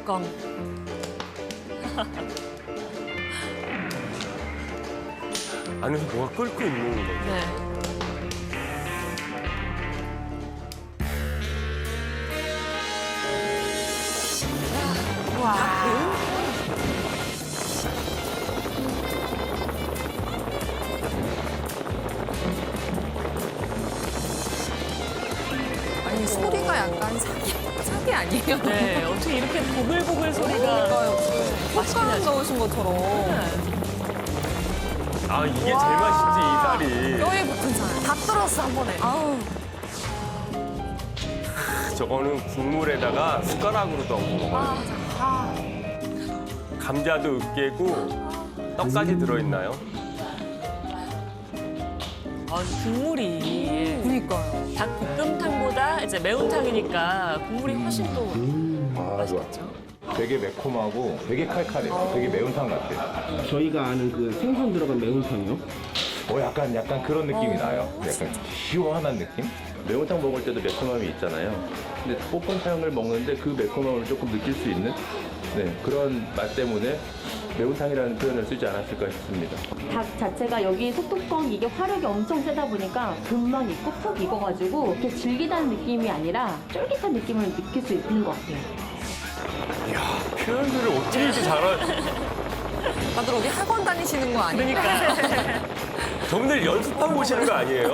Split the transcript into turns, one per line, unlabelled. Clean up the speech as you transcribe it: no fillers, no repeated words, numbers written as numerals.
뚜껑.
안에서 뭐가 끓고 있는 거죠.
네. 와.
아니 소리가 약간 사기 아니에요?
네. 어떻게 이렇게 보글보글 소리가
그러니까요.
맛있게
콧바람
나죠?
넣으신 것처럼.
아, 이게 제일 맛있지, 이 살이.
뼈에 붙은 살.
다 떨었어 한 번에.
아우.
저거는 국물에다가 숟가락으로 떠 먹어요. 감자도 으깨고 떡까지 들어있나요?
아, 국물이
그러니까요.
닭볶음탕보다 이제 매운탕이니까 국물이 훨씬 또
아, 좋아.
맛있겠죠.
되게 매콤하고 되게 칼칼해요. 되게 매운탕 같아요.
저희가 아는 그 생선 들어간 매운탕이요?
약간 그런 느낌이 나요. 약간 시원한 느낌?
매운탕 먹을 때도 매콤함이 있잖아요. 근데 볶음탕을 먹는데 그 매콤함을 조금 느낄 수 있는 그런 맛 때문에 매운탕이라는 표현을 쓰지 않았을까 싶습니다.
닭 자체가 여기 소뚜껑 이게 화력이 엄청 세다 보니까 금방 익고 푹 익어가지고 이렇게 질기다는 느낌이 아니라 쫄깃한 느낌을 느낄 수 있는 것 같아요.
표현들을 어떻게 이렇게 잘하...
다들 어디 학원 다니시는 거 아니에요?
그러니까.
저분들 연습하고 오시는 거 아니에요?